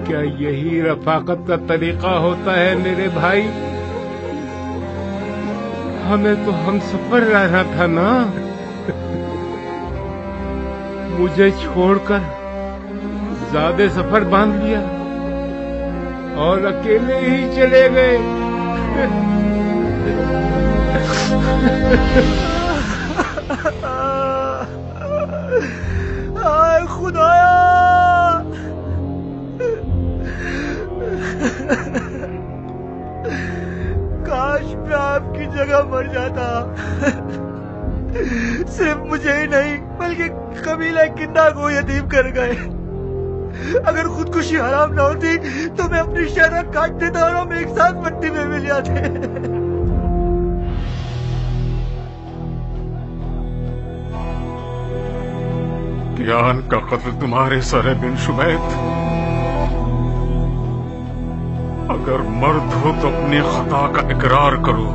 کیا یہی رفاقت کا طریقہ ہوتا ہے میرے بھائی؟ ہمیں تو ہم سفر رہنا تھا نا، مجھے چھوڑ کر زیادہ سفر باندھ لیا اور اکیلے ہی چلے گئے۔ آئے خدایا، کاش میں آپ کی جگہ مر جاتا، صرف مجھے ہی نہیں بلکہ قبیلہ کندہ کو یتیم کر گئے۔ اگر خودکشی حرام نہ ہوتی تو میں اپنی شرح کاٹ دیتا اور ہم ایک ساتھ مٹی میں مل جاتے۔ کیان کا قتل تمہارے سر ہے بن شمیت؟ اگر مرد ہو تو اپنی خطا کا اقرار کرو۔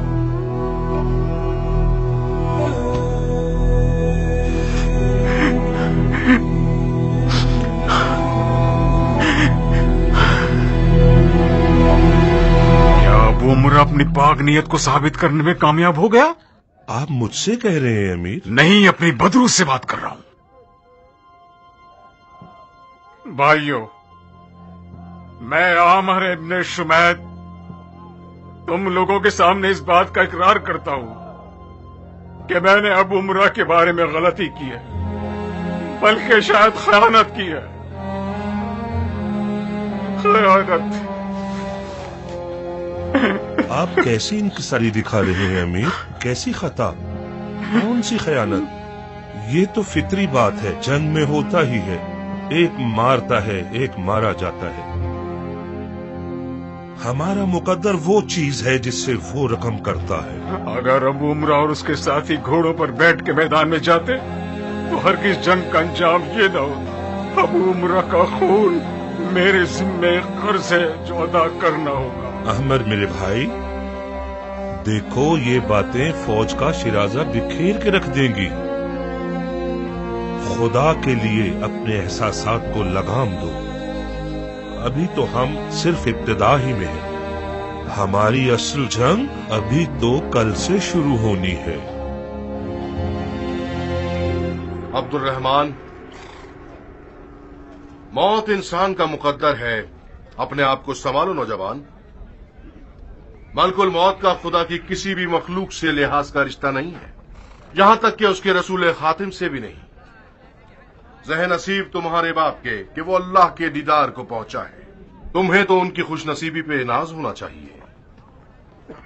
کیا ابو عمرہ اپنی پاک نیت کو ثابت کرنے میں کامیاب ہو گیا؟ آپ مجھ سے کہہ رہے ہیں امیر؟ نہیں، اپنی بدروح سے بات کر رہا ہوں۔ بھائیو، میں عامر ابن شمیت تم لوگوں کے سامنے اس بات کا اقرار کرتا ہوں کہ میں نے ابو عمرہ کے بارے میں غلطی کی ہے، بلکہ شاید خیانت کی ہے۔ خیانت۔ آپ کیسی انکساری دکھا رہے ہیں امیر؟ کیسی خطا؟ کون سی خیانت؟ یہ تو فطری بات ہے، جنگ میں ہوتا ہی ہے، ایک مارتا ہے ایک مارا جاتا ہے۔ ہمارا مقدر وہ چیز ہے جس سے وہ رقم کرتا ہے۔ اگر ابو عمرہ اور اس کے ساتھی گھوڑوں پر بیٹھ کے میدان میں جاتے تو ہرگز جنگ کا انجام یہ نہ ہوتا۔ ابو عمرہ کا خون میرے ذمے قرض ہے جو ادا کرنا ہوگا۔ احمد میرے بھائی، دیکھو یہ باتیں فوج کا شرازہ بکھیر کے رکھ دیں گی۔ خدا کے لیے اپنے احساسات کو لگام دو، ابھی تو ہم صرف ابتدا ہی میں ہیں، ہماری اصل جنگ ابھی تو کل سے شروع ہونی ہے۔ عبد الرحمن، موت انسان کا مقدر ہے، اپنے آپ کو سنبھالو نوجوان۔ ملک الموت کا خدا کی کسی بھی مخلوق سے لحاظ کا رشتہ نہیں ہے، یہاں تک کہ اس کے رسول خاتم سے بھی نہیں۔ ذہن نصیب تمہارے باپ کے کہ وہ اللہ کے دیدار کو پہنچا ہے، تمہیں تو ان کی خوش نصیبی پہ ناز ہونا چاہیے۔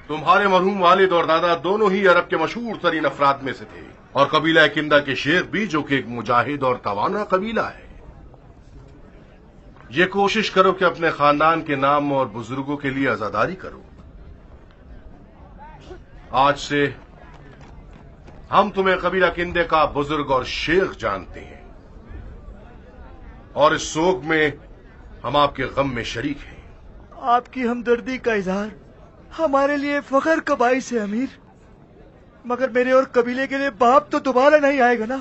تمہارے مرحوم والد اور دادا دونوں ہی عرب کے مشہور ترین افراد میں سے تھے، اور قبیلہ کندہ کے شیخ بھی، جو کہ ایک مجاہد اور توانا قبیلہ ہے۔ یہ کوشش کرو کہ اپنے خاندان کے نام اور بزرگوں کے لیے عزاداری کرو۔ آج سے ہم تمہیں قبیلہ کندے کا بزرگ اور شیخ جانتے ہیں، اور اس سوگ میں ہم آپ کے غم میں شریک ہیں۔ آپ کی ہمدردی کا اظہار ہمارے لیے فخر کا باعث ہے امیر، مگر میرے اور قبیلے کے لیے باپ تو دوبارہ نہیں آئے گا نا۔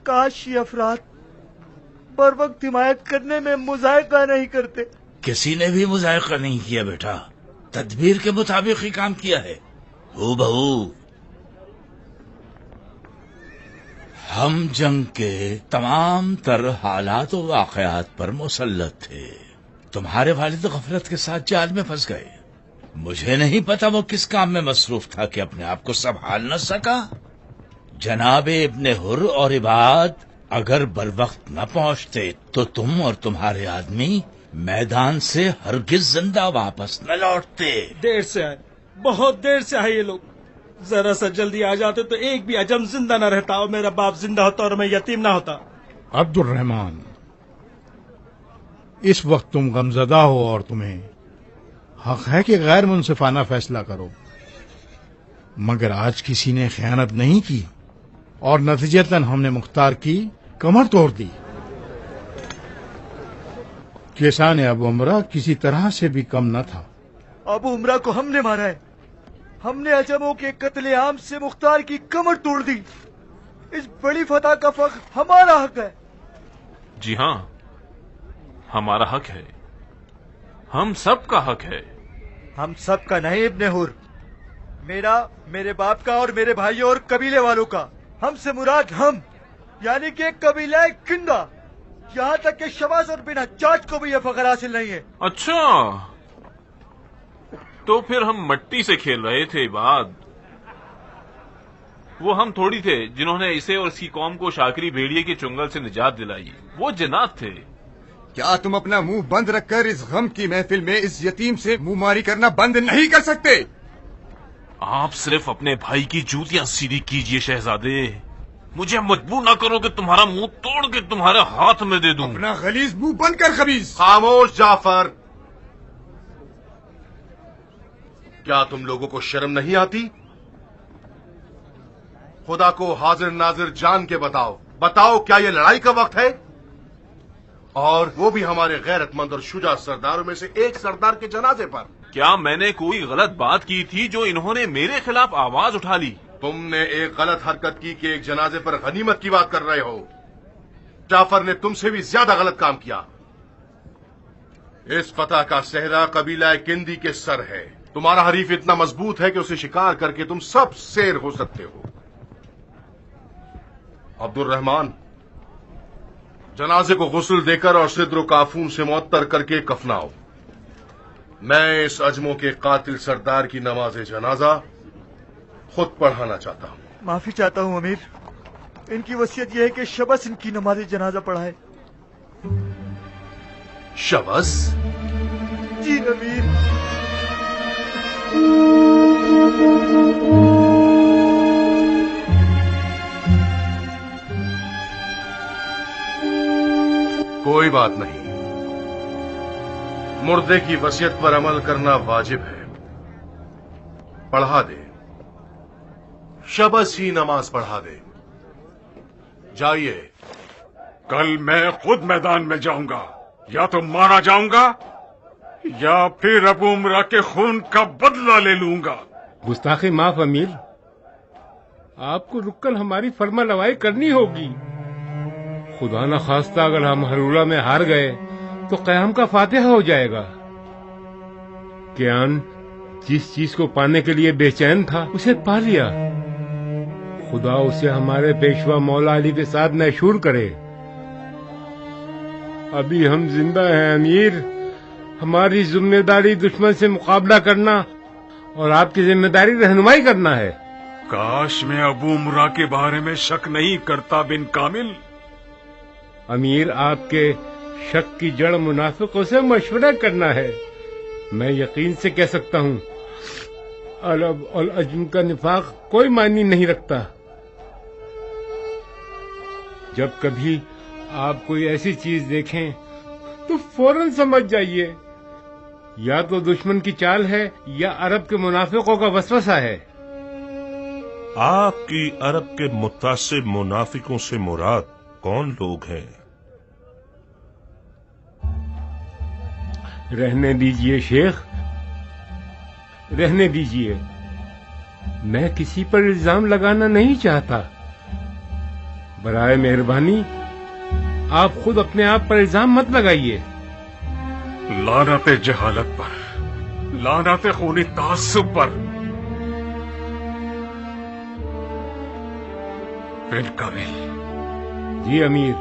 کاش یہ افراد بر وقت حمایت کرنے میں مذائقہ نہیں کرتے۔ کسی نے بھی مذائقہ نہیں کیا بیٹا، تدبیر کے مطابق ہی کام کیا ہے۔ ہو بہو، ہم جنگ کے تمام تر حالات و واقعات پر مسلط تھے۔ تمہارے والد غفلت کے ساتھ جال میں پھنس گئے، مجھے نہیں پتا وہ کس کام میں مصروف تھا کہ اپنے آپ کو سنبھال نہ سکا۔ جناب ابن حر اور عباد اگر بروقت نہ پہنچتے تو تم اور تمہارے آدمی میدان سے ہرگز زندہ واپس نہ لوٹتے۔ دیر سے آئے، بہت دیر سے آئے یہ لوگ، ذرا سا جلدی آ جاتے تو ایک بھی عجم زندہ نہ رہتا اور میرا باپ زندہ ہوتا اور میں یتیم نہ ہوتا۔ عبد الرحمن، اس وقت تم غمزدہ ہو اور تمہیں حق ہے کہ غیر منصفانہ فیصلہ کرو، مگر آج کسی نے خیانت نہیں کی اور نتیجتاً ہم نے مختار کی کمر توڑ دی۔ کسان ابو عمرہ کسی طرح سے بھی کم نہ تھا۔ ابو عمرہ کو ہم نے مارا ہے، ہم نے عجموں کے قتل عام سے مختار کی کمر توڑ دی۔ اس بڑی فتح کا فخر ہمارا حق ہے. جی ہاں، ہمارا حق ہے، ہم سب کا حق ہے. ہم سب کا نہیں ابن حر، میرا، میرے باپ کا اور میرے بھائیوں اور قبیلے والوں کا. ہم سے مراد ہم یعنی کہ قبیلہ کندہ، یہاں تک کہ شباز اور بنا چاچ کو بھی یہ فخر حاصل نہیں ہے. اچھا، تو پھر ہم مٹی سے کھیل رہے تھے. بعد وہ ہم تھوڑی تھے جنہوں نے اسے اور اس کی قوم کو شاکری بھیڑیے کے چنگل سے نجات دلائی. وہ جنات تھے. کیا تم اپنا منہ بند رکھ کر اس غم کی محفل میں اس یتیم سے منہ ماری کرنا بند نہیں کر سکتے؟ آپ صرف اپنے بھائی کی جوتیاں سیدھی کیجئے شہزادے. مجھے مجبور نہ کرو کہ تمہارا منہ توڑ کے تمہارے ہاتھ میں دے دوں. اپنا غلیظ منہ بند کر خبیث. خاموش جعفر، کیا تم لوگوں کو شرم نہیں آتی؟ خدا کو حاضر ناظر جان کے بتاؤ کیا یہ لڑائی کا وقت ہے؟ اور وہ بھی ہمارے غیرت مند اور شجاع سرداروں میں سے ایک سردار کے جنازے پر. کیا میں نے کوئی غلط بات کی تھی جو انہوں نے میرے خلاف آواز اٹھا لی؟ تم نے ایک غلط حرکت کی کہ ایک جنازے پر غنیمت کی بات کر رہے ہو. جعفر نے تم سے بھی زیادہ غلط کام کیا. اس فتح کا صحرا قبیلہ کندی کے سر ہے. تمہارا حریف اتنا مضبوط ہے کہ اسے شکار کر کے تم سب سیر ہو سکتے ہو. عبد الرحمان، جنازے کو غسل دے کر اور صدر و کافون سے معطر کر کے کفناؤ. میں اس اجموں کے قاتل سردار کی نماز جنازہ خود پڑھانا چاہتا ہوں. معافی چاہتا ہوں امیر، ان کی وصیت یہ ہے کہ شبس ان کی نماز جنازہ پڑھائے. شبس؟ جی امیر. کوئی بات نہیں، مردے کی وصیت پر عمل کرنا واجب ہے. پڑھا دے، شبس ہی نماز پڑھا دے. جائیے. کل میں خود میدان میں جاؤں گا، یا تو مارا جاؤں گا یا پھر ابو عمرہ کے خون کا بدلہ لے لوں گا. گستاخی معاف امیر، آپ کو رک کر ہماری فرما روائی کرنی ہوگی. خدا نہ خواستہ اگر ہم ہرولہ میں ہار گئے تو قیام کا فاتحہ ہو جائے گا. کیان جس چیز کو پانے کے لیے بے چین تھا اسے پا لیا. خدا اسے ہمارے پیشوا مولا علی کے ساتھ محشور کرے. ابھی ہم زندہ ہیں امیر. ہماری ذمہ داری دشمن سے مقابلہ کرنا اور آپ کی ذمہ داری رہنمائی کرنا ہے. کاش میں ابو عمرہ کے بارے میں شک نہیں کرتا بن کامل. امیر، آپ کے شک کی جڑ منافقوں سے مشورہ کرنا ہے. میں یقین سے کہہ سکتا ہوں عرب اور عجم کا نفاق کوئی معنی نہیں رکھتا. جب کبھی آپ کوئی ایسی چیز دیکھیں تو فوراً سمجھ جائیے یا تو دشمن کی چال ہے یا عرب کے منافقوں کا وسوسہ ہے. آپ کی عرب کے متعصب منافقوں سے مراد کون لوگ ہیں؟ رہنے دیجئے شیخ، رہنے دیجئے. میں کسی پر الزام لگانا نہیں چاہتا. برائے مہربانی آپ خود اپنے آپ پر الزام مت لگائیے. لعنت جہالت پر، لعنت خونی تعصب پر. بن کامل، جی امیر.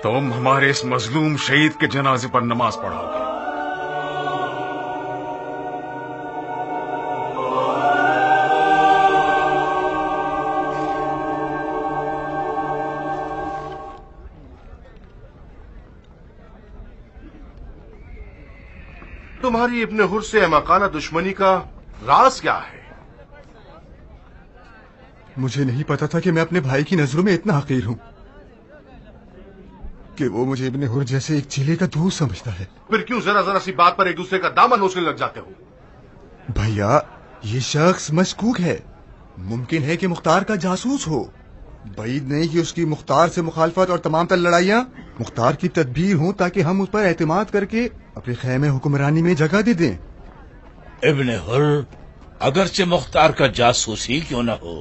تم ہمارے اس مظلوم شہید کے جنازے پر نماز پڑھاؤ گے. تمہاری ابن حر سے احمقانہ دشمنی کا راز کیا ہے؟ مجھے نہیں پتا تھا کہ میں اپنے بھائی کی نظروں میں اتنا حقیر ہوں کہ وہ مجھے ابن حر جیسے ایک چیلے کا دوست سمجھتا ہے. پھر کیوں ذرا ذرا سی بات پر ایک دوسرے کا دامن نوچنے لگ جاتے ہو؟ بھیا، یہ شخص مشکوک ہے. ممکن ہے کہ مختار کا جاسوس ہو. بعید نہیں کہ اس کی مختار سے مخالفت اور تمام تر لڑائیاں مختار کی تدبیر ہوں تاکہ ہم اس پر اعتماد کر کے اپنے خیمے حکمرانی میں جگہ دے دیں. ابن حر اگرچہ مختار کا جاسوس ہی کیوں نہ ہو،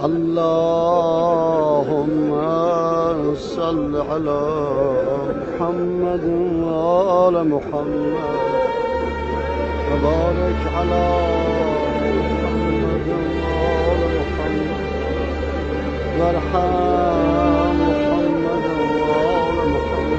Allahumma salli ala Muhammad wa ala Muhammad wa barik ala Muhammad wa ala Muhammad warham Muhammad wa ala Muhammad.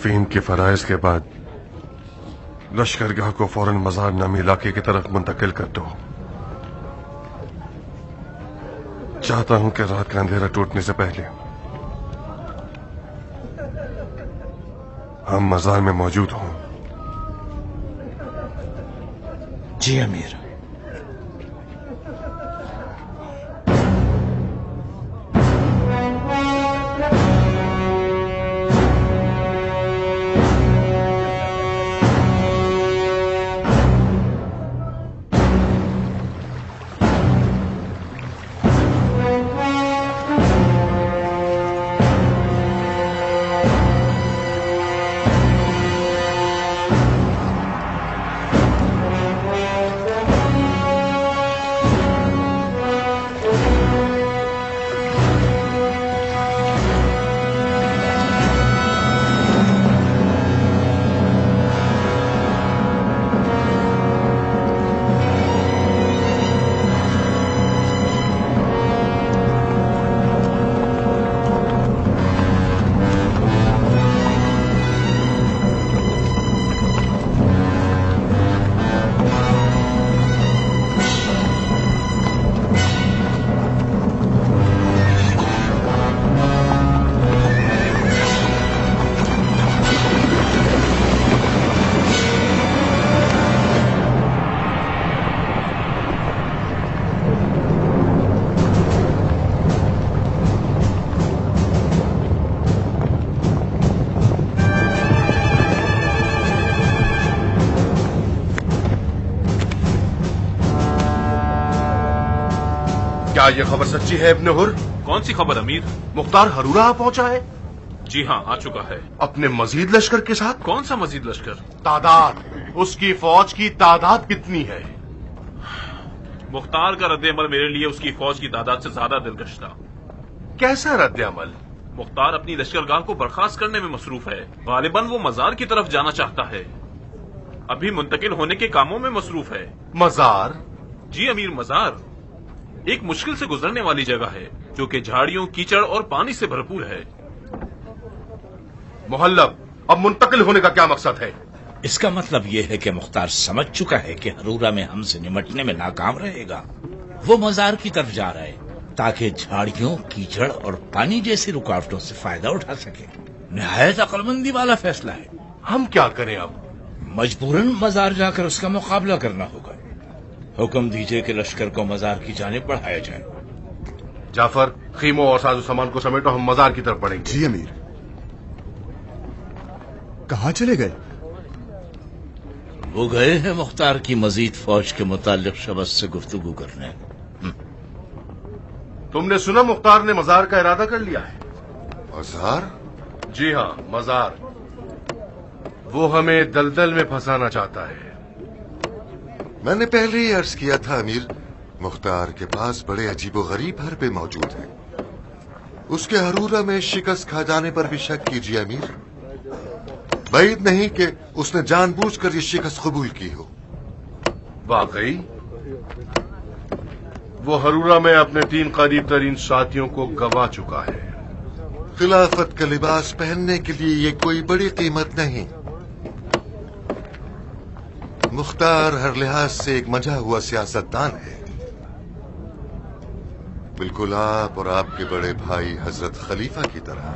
مصرفین کے فرائض کے بعد لشکرگاہ کو فوراً مزار نامی علاقے کی طرف منتقل کر دو. چاہتا ہوں کہ رات کا اندھیرا ٹوٹنے سے پہلے ہم مزار میں موجود ہوں. جی امیر. کیا یہ خبر سچی ہے ابن حر؟ کون سی خبر امیر؟ مختار ہرورہ آ پہنچا ہے؟ جی ہاں آ چکا ہے. اپنے مزید لشکر کے ساتھ؟ کون سا مزید لشکر؟ تعداد، اس کی فوج کی تعداد کتنی ہے؟ مختار کا رد عمل میرے لیے اس کی فوج کی تعداد سے زیادہ دلکش تھا. کیسا رد عمل؟ مختار اپنی لشکرگاہ کو برخاست کرنے میں مصروف ہے. غالباً وہ مزار کی طرف جانا چاہتا ہے. ابھی منتقل ہونے کے کاموں میں مصروف ہے. مزار؟ جی امیر، مزار ایک مشکل سے گزرنے والی جگہ ہے جو کہ جھاڑیوں، کیچڑ اور پانی سے بھرپور ہے. محلب، اب منتقل ہونے کا کیا مقصد ہے؟ اس کا مطلب یہ ہے کہ مختار سمجھ چکا ہے کہ ہرورہ میں ہم سے نمٹنے میں ناکام رہے گا. وہ مزار کی طرف جا رہا ہے تاکہ جھاڑیوں، کیچڑ اور پانی جیسی رکاوٹوں سے فائدہ اٹھا سکے. نہایت عقل مندی والا فیصلہ ہے. ہم کیا کریں اب؟ مجبوراً مزار جا کر اس کا مقابلہ کرنا ہوگا. حکم دیجئے کہ لشکر کو مزار کی جانب بڑھایا جائے. جعفر، خیموں اور ساز و سامان کو سمیٹو، ہم مزار کی طرف بڑھیں گے. جی امیر. کہاں چلے گئے؟ وہ گئے ہیں مختار کی مزید فوج کے متعلق شبث سے گفتگو کرنے. تم نے سنا مختار نے مزار کا ارادہ کر لیا ہے؟ مزار؟ جی ہاں، مزار. وہ ہمیں دلدل میں پھنسانا چاہتا ہے. میں نے پہلے ہی عرض کیا تھا امیر، مختار کے پاس بڑے عجیب و غریب حربے موجود ہیں. اس کے ہرورہ میں شکست کھا جانے پر بھی شک کیجیے امیر. بعید نہیں کہ اس نے جان بوجھ کر یہ شکست قبول کی ہو. واقعی وہ ہرورہ میں اپنے 3 قریب ترین ساتھیوں کو گوا چکا ہے. خلافت کا لباس پہننے کے لیے یہ کوئی بڑی قیمت نہیں. مختار ہر لحاظ سے ایک منجھا ہوا سیاستدان ہے، بالکل آپ اور آپ کے بڑے بھائی حضرت خلیفہ کی طرح.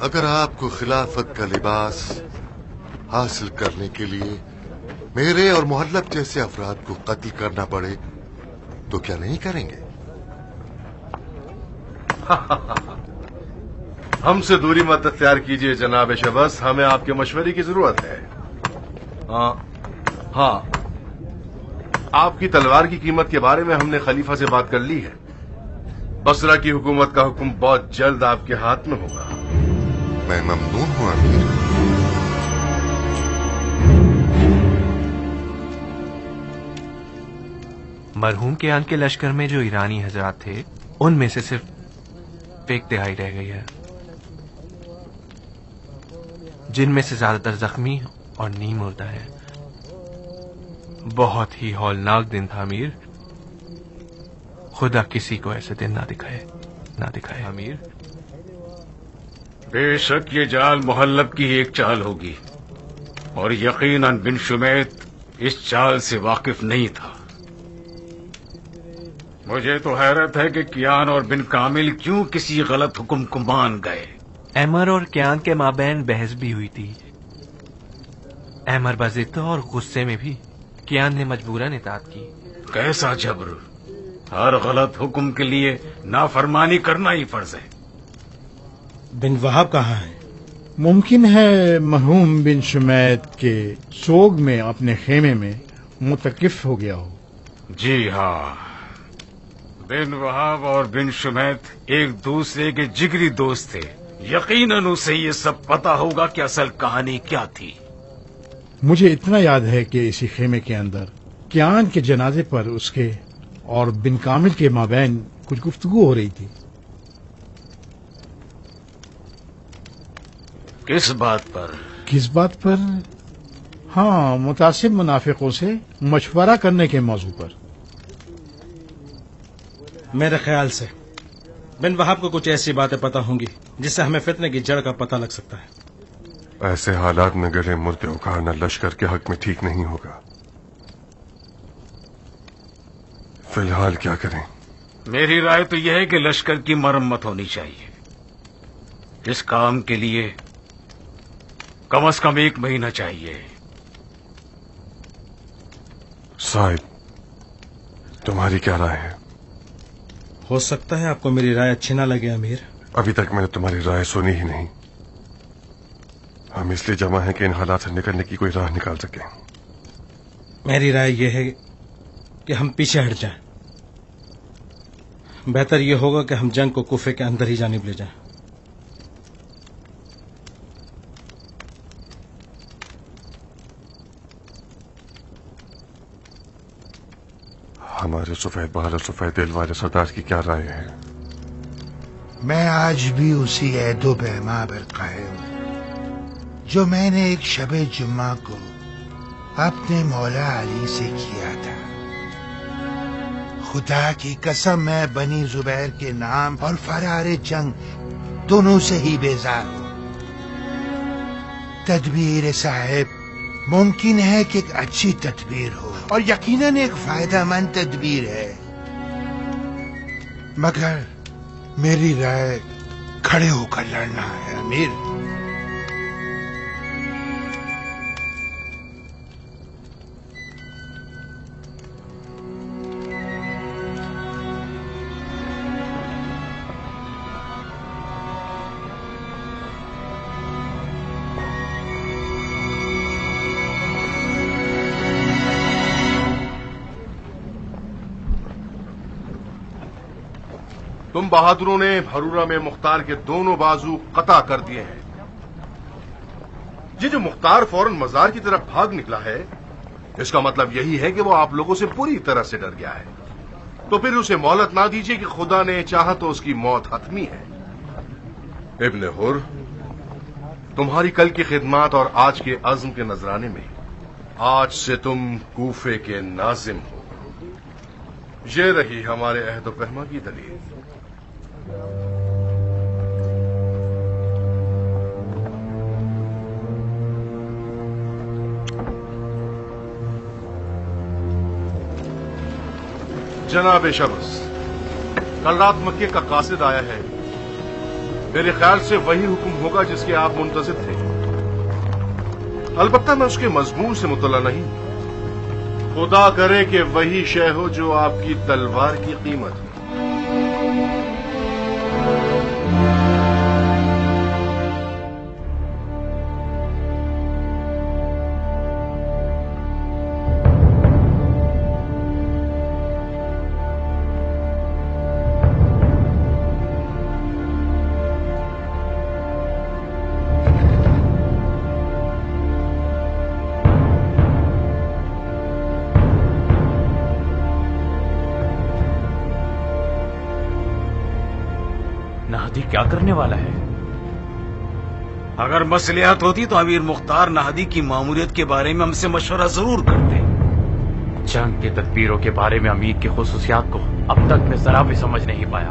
اگر آپ کو خلافت کا لباس حاصل کرنے کے لیے میرے اور محلب جیسے افراد کو قتل کرنا پڑے تو کیا نہیں کریں گے؟ ہم سے دوری مت اختیار کیجیے جناب شبس، ہمیں آپ کے مشورے کی ضرورت ہے. ہاں، آپ کی تلوار کی قیمت کے بارے میں ہم نے خلیفہ سے بات کر لی ہے. بصرہ کی حکومت کا حکم بہت جلد آپ کے ہاتھ میں ہوگا. میں ممنون ہوں امیر. مرحوم کے آن کے لشکر میں جو ایرانی حضرات تھے ان میں سے صرف 1/3 رہ گئی ہے، جن میں سے زیادہ تر زخمی اور نیم مردہ ہے. بہت ہی ہولناک دن تھا امیر. خدا کسی کو ایسے دن نہ دکھائے امیر. بے شک یہ جال محلب کی ایک چال ہوگی، اور یقیناً بن شمیت اس چال سے واقف نہیں تھا۔ مجھے تو حیرت ہے کہ کیان اور بن کامل کیوں کسی غلط حکم کو مان گئے۔ ایمر اور کیان کے مابین بحث بھی ہوئی تھی۔ ایمر بضد اور غصے میں بھی کیان نے مجبوراً اطاعت کی۔ کیسا جبر! ہر غلط حکم کے لیے نافرمانی کرنا ہی فرض ہے۔ بن وہاب کہاں ہے؟ ممکن ہے مرحوم بن شمیت کے سوگ میں اپنے خیمے میں متکف ہو گیا ہو۔ جی ہاں، بن وہاب اور بن شمیت ایک دوسرے کے جگری دوست تھے۔ یقیناً اسے یہ سب پتا ہوگا کہ اصل کہانی کیا تھی۔ مجھے اتنا یاد ہے کہ اسی خیمے کے اندر کیان کے جنازے پر اس کے اور بن کامل کے مابین کچھ گفتگو ہو رہی تھی۔ کس بات پر؟ کس بات پر؟ ہاں، متعصب منافقوں سے مشورہ کرنے کے موضوع پر۔ میرے خیال سے بن وہاب کو کچھ ایسی باتیں پتہ ہوں گی جس سے ہمیں فتنے کی جڑ کا پتہ لگ سکتا ہے۔ ایسے حالات میں گلے مردے اکھاڑنا لشکر کے حق میں ٹھیک نہیں ہوگا۔ فی الحال کیا کریں؟ میری رائے تو یہ ہے کہ لشکر کی مرمت ہونی چاہیے۔ اس کام کے لیے کم از کم 1 مہینہ چاہیے۔ صاحب، تمہاری کیا رائے ہے؟ ہو سکتا ہے آپ کو میری رائے اچھی نہ لگے امیر۔ ابھی تک میں نے تمہاری رائے سنی ہی نہیں۔ ہم اس لیے جمع ہیں کہ ان حالات سے نکلنے کی کوئی راہ نکال سکیں۔ میری رائے یہ ہے کہ ہم پیچھے ہٹ جائیں۔ بہتر یہ ہوگا کہ ہم جنگ کو کوفے کے اندر ہی جانب لے جائیں۔ ہمارے سفید بال اور سفید دل والے سردار کی کیا رائے ہے؟ میں آج بھی اسی عہد و پیما پر قائم ہوں جو میں نے ایک شب جمعہ کو اپنے مولا علی سے کیا تھا۔ خدا کی قسم میں بنی زبیر کے نام اور فرار جنگ دونوں سے ہی بیزار ہوں۔ تدبیر صاحب ممکن ہے کہ ایک اچھی تدبیر ہو اور یقیناً ایک فائدہ مند تدبیر ہے، مگر میری رائے کھڑے ہو کر لڑنا ہے امیر۔ تم بہادروں نے بھرورا میں مختار کے دونوں بازو قطع کر دیے ہیں۔ یہ جو مختار فوراً مزار کی طرف بھاگ نکلا ہے، اس کا مطلب یہی ہے کہ وہ آپ لوگوں سے پوری طرح سے ڈر گیا ہے۔ تو پھر اسے مہلت نہ دیجیے کہ خدا نے چاہا تو اس کی موت حتمی ہے۔ ابن حر، تمہاری کل کی خدمات اور آج کے عزم کے نذرانے میں آج سے تم کوفے کے ناظم ہو۔ یہ رہی ہمارے عہد و پیما کی دلیل۔ جناب شمس، کل رات مکے کا قاصد آیا ہے۔ میرے خیال سے وہی حکم ہوگا جس کے آپ منتظر تھے۔ البتہ میں اس کے مضمون سے مطلع نہیں۔ خدا کرے کہ وہی شے ہو جو آپ کی تلوار کی قیمت ہو۔ نہدی کیا کرنے والا ہے؟ اگر مصلحت ہوتی تو امیر مختار نہدی کی ماموریت کے بارے میں ہم سے مشورہ ضرور کرتے۔ جنگ کے تدبیروں کے بارے میں امیر کی خصوصیات کو اب تک میں ذرا بھی سمجھ نہیں پایا۔